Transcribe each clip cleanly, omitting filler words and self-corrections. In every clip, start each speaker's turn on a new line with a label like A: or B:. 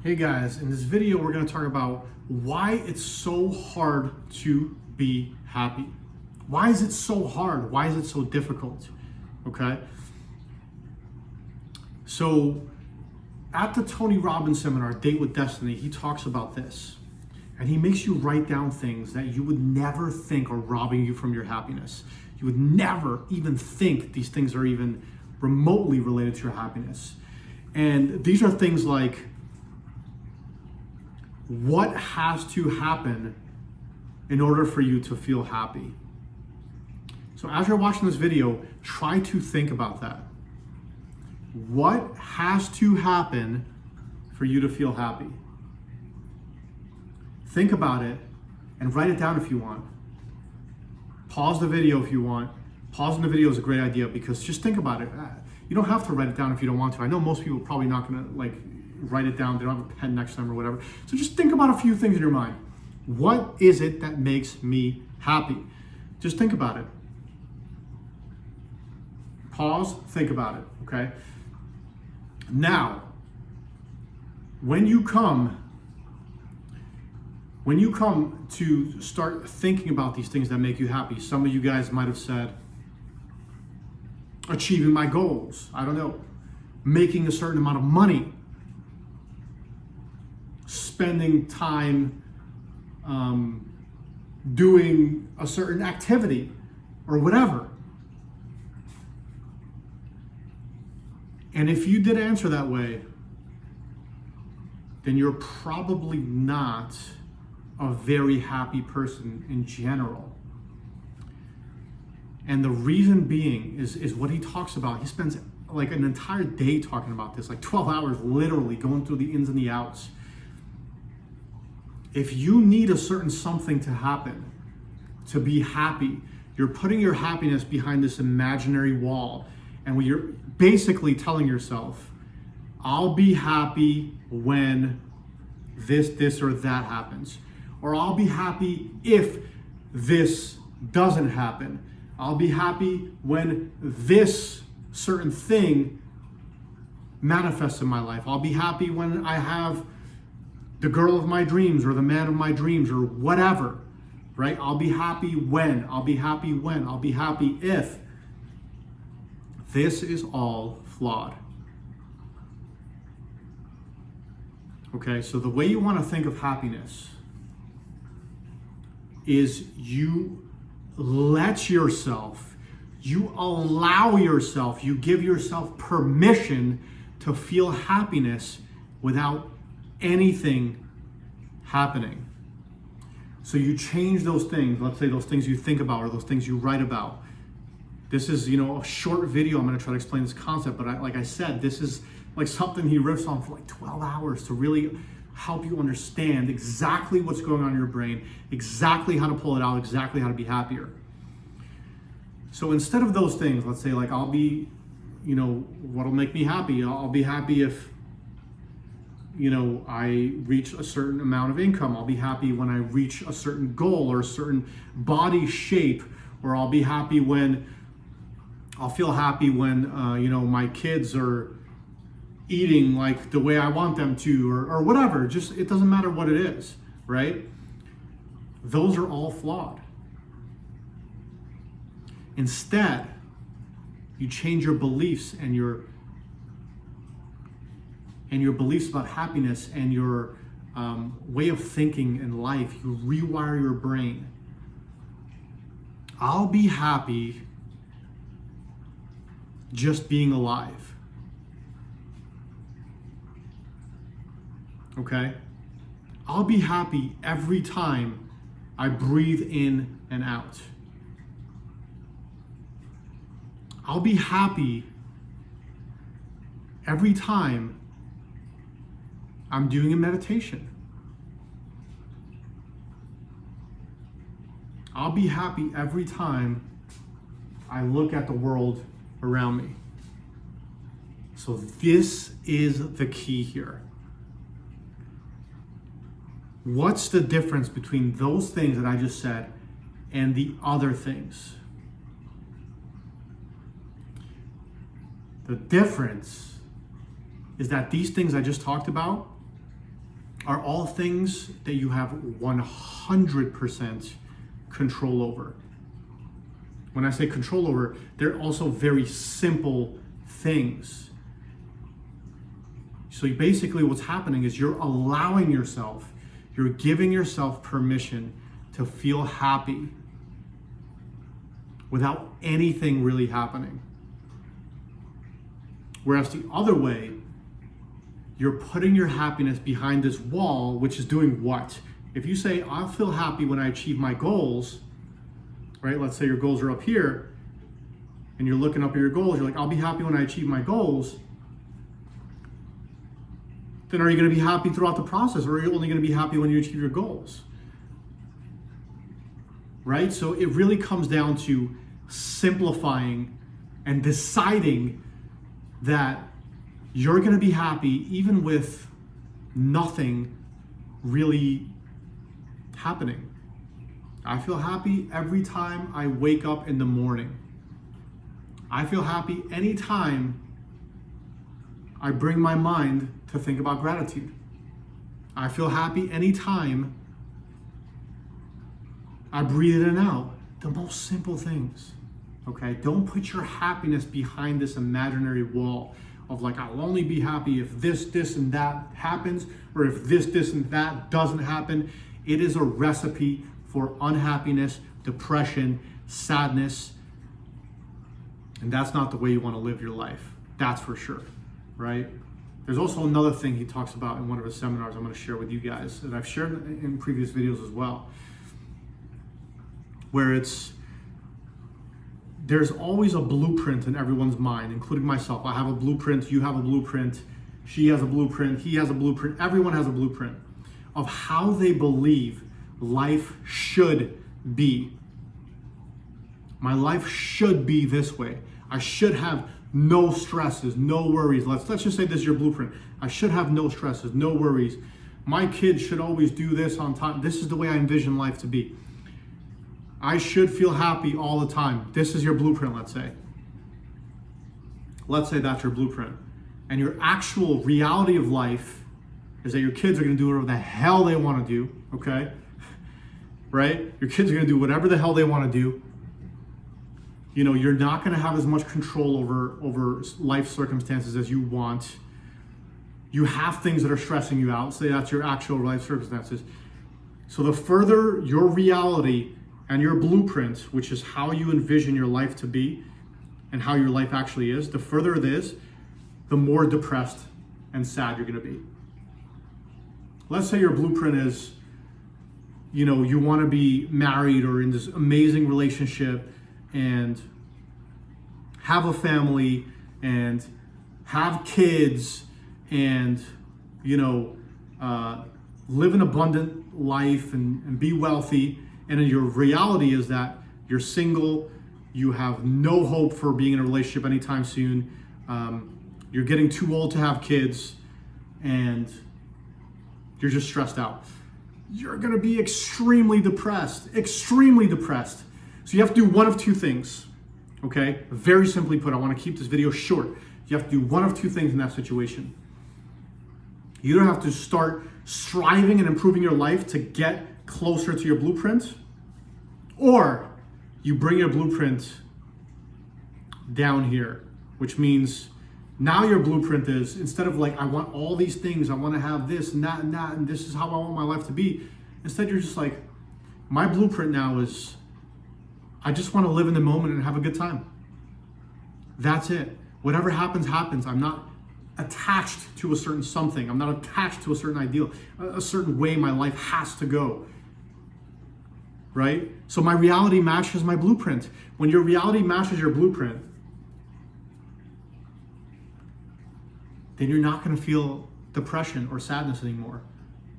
A: Hey guys, in this video we're going to talk about why it's so hard to be happy. Why is it so hard? Why is it so difficult? Okay? So at the Tony Robbins seminar, Date with Destiny, he talks about this. And he makes you write down things that you would never think are robbing you from your happiness. You would never even think these things are even remotely related to your happiness. And these are things like, what has to happen in order for you to feel happy? So as you're watching this video, try to think about that. What has to happen for you to feel happy? Think about it and write it down if you want. Pause the video if you want. Pausing the video is a great idea because just think about it. You don't have to write it down if you don't want to. I know most people are probably not gonna write it down. They don't have a pen next to them or whatever. So just think about a few things in your mind. What is it that makes me happy? Just think about it. Pause, think about it, okay? Now, when you come to start thinking about these things that make you happy, some of you guys might have said, achieving my goals, I don't know, making a certain amount of money, spending time doing a certain activity or whatever. And if you did answer that way, then you're probably not a very happy person in general. And the reason being is what he talks about. He spends like an entire day talking about this, like 12 hours literally going through the ins and the outs. If you need a certain something to happen to be happy, you're putting your happiness behind this imaginary wall. And you're basically telling yourself, I'll be happy when this, or that happens. Or I'll be happy if this doesn't happen. I'll be happy when this certain thing manifests in my life. I'll be happy when I have the girl of my dreams or the man of my dreams or whatever, right? I'll be happy when, I'll be happy when, I'll be happy if. This is all flawed. Okay, so the way you want to think of happiness is you let yourself, you allow yourself, you give yourself permission to feel happiness without anything happening. So you change those things, let's say those things you think about or those things you write about. This is, a short video. I'm going to try to explain this concept, but like I said, this is like something he riffs on for like 12 hours to really help you understand exactly what's going on in your brain, exactly how to pull it out, exactly how to be happier. So instead of those things, let's say like I'll be, what'll make me happy? I'll be happy if, I reach a certain amount of income. I'll be happy when I reach a certain goal or a certain body shape, or I'll be happy when I'll feel happy when, my kids are eating like the way I want them to, or whatever. Just, it doesn't matter what it is, right? Those are all flawed. Instead, you change your beliefs and your beliefs about happiness and your way of thinking in life. You rewire your brain. I'll be happy just being alive. Okay? I'll be happy every time I breathe in and out. I'll be happy every time I'm doing a meditation. I'll be happy every time I look at the world around me. So this is the key here. What's the difference between those things that I just said and the other things? The difference is that these things I just talked about, are all things that you have 100% control over. When I say control over, they're also very simple things. So basically what's happening is you're allowing yourself, you're giving yourself permission to feel happy without anything really happening. Whereas the other way, you're putting your happiness behind this wall, which is doing what? If you say, I'll feel happy when I achieve my goals, right? Let's say your goals are up here and you're looking up at your goals. You're like, I'll be happy when I achieve my goals. Then are you going to be happy throughout the process, or are you only going to be happy when you achieve your goals? Right? So it really comes down to simplifying and deciding that you're going to be happy even with nothing really happening. I feel happy every time I wake up in the morning. I feel happy anytime I bring my mind to think about gratitude. I feel happy anytime I breathe in and out. The most simple things, okay? Don't put your happiness behind this imaginary wall of like, I'll only be happy if this, and that happens, or if this, and that doesn't happen. It is a recipe for unhappiness, depression, sadness, and that's not the way you want to live your life. That's for sure, right? There's also another thing he talks about in one of his seminars I'm going to share with you guys, and I've shared in previous videos as well, where there's always a blueprint in everyone's mind, including myself. I have a blueprint, you have a blueprint, she has a blueprint, he has a blueprint, everyone has a blueprint of how they believe life should be. My life should be this way. I should have no stresses, no worries. Let's just say this is your blueprint. I should have no stresses, no worries. My kids should always do this on time. This is the way I envision life to be. I should feel happy all the time. This is your blueprint, let's say. Let's say that's your blueprint. And your actual reality of life is that your kids are going to do whatever the hell they want to do, okay? Right? Your kids are going to do whatever the hell they want to do. You know, you're not going to have as much control over life circumstances as you want. You have things that are stressing you out. Say that's your actual life circumstances. So the further your reality and your blueprint, which is how you envision your life to be and how your life actually is, the further it is, the more depressed and sad you're going to be. Let's say your blueprint is, you know, you want to be married or in this amazing relationship and have a family and have kids and, you know, live an abundant life and be wealthy. And your reality is that you're single, you have no hope for being in a relationship anytime soon, you're getting too old to have kids, and you're just stressed out. You're gonna be extremely depressed. So you have to do one of two things, okay? Very simply put, I wanna keep this video short. You have to do one of two things in that situation. You don't have to start striving and improving your life to get closer to your blueprint, or you bring your blueprint down here, which means now your blueprint is, instead of like, I want all these things, I want to have this and that, and this is how I want my life to be. Instead, you're just like, my blueprint now is, I just want to live in the moment and have a good time. That's it. Whatever happens, happens. I'm not attached to a certain something. I'm not attached to a certain ideal, a certain way my life has to go. Right? So my reality matches my blueprint. When your reality matches your blueprint, then you're not going to feel depression or sadness anymore,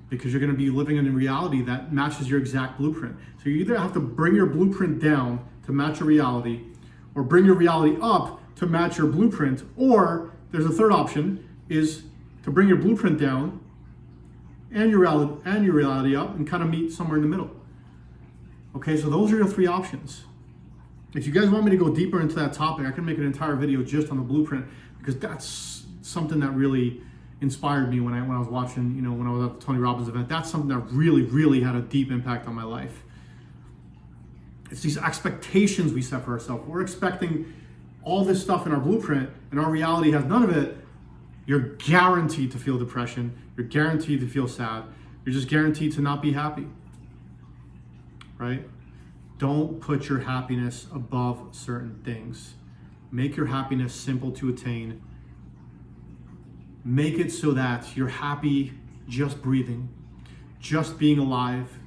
A: because you're going to be living in a reality that matches your exact blueprint. So you either have to bring your blueprint down to match your reality, or bring your reality up to match your blueprint, or there's a third option, is to bring your blueprint down and your reality up and kind of meet somewhere in the middle. Okay, so those are your three options. If you guys want me to go deeper into that topic, I can make an entire video just on the blueprint, because that's something that really inspired me when I was watching, when I was at the Tony Robbins event. That's something that really, really had a deep impact on my life. It's these expectations we set for ourselves. We're expecting all this stuff in our blueprint, and our reality has none of it. You're guaranteed to feel depression. You're guaranteed to feel sad. You're just guaranteed to not be happy, right? Don't put your happiness above certain things. Make your happiness simple to attain. Make it so that you're happy just breathing, just being alive.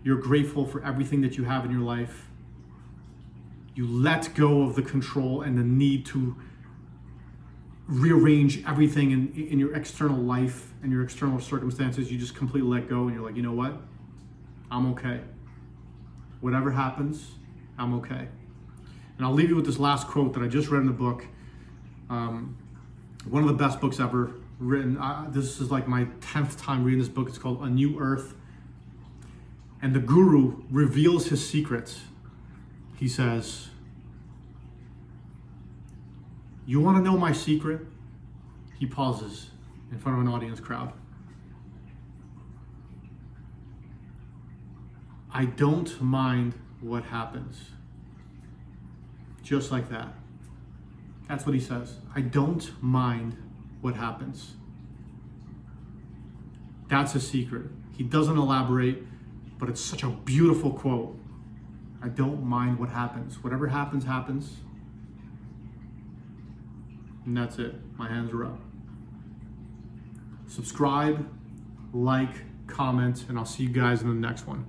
A: You're grateful for everything that you have in your life. You let go of the control and the need to rearrange everything in your external life and your external circumstances. You just completely let go, and you're like, you know what? I'm okay. Whatever happens, I'm okay. And I'll leave you with this last quote that I just read in the book. One of the best books ever written. This is like my 10th time reading this book. It's called A New Earth. And the guru reveals his secrets. He says, you want to know my secret? He pauses in front of an audience crowd. I don't mind what happens. Just like that. That's what he says. I don't mind what happens. That's a secret. He doesn't elaborate, but it's such a beautiful quote. I don't mind what happens. Whatever happens, happens. And that's it. My hands are up. Subscribe, like, comment, and I'll see you guys in the next one.